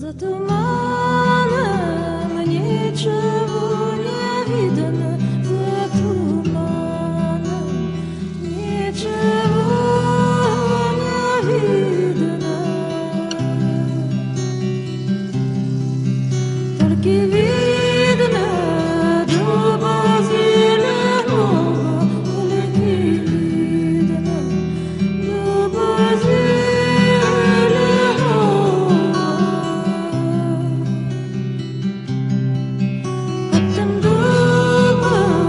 За туманом ничего не видно, за туманом ничего не видно. Только видно дуба зеленого, только видно дуба зеленого. Под тем дубом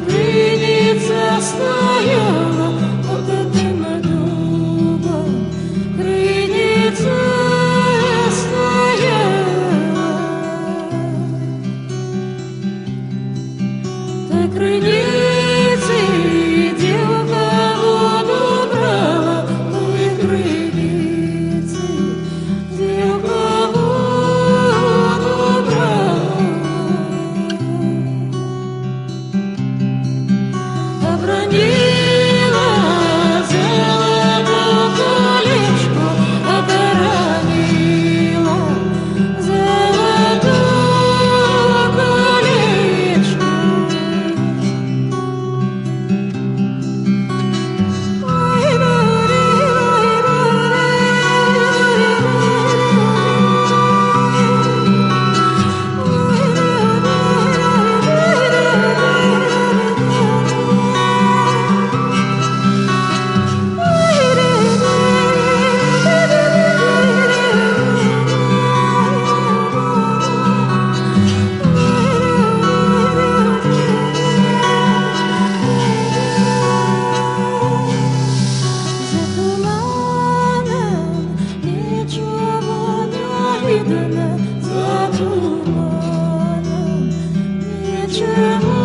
крыница стояла, под этим дубом крыница стояла. Той крыницы девка воду брала, той крыницы девка воду брала. Обронила золото колечко, обронила золото колечко. За туманом ничего не видно, за туманом ничего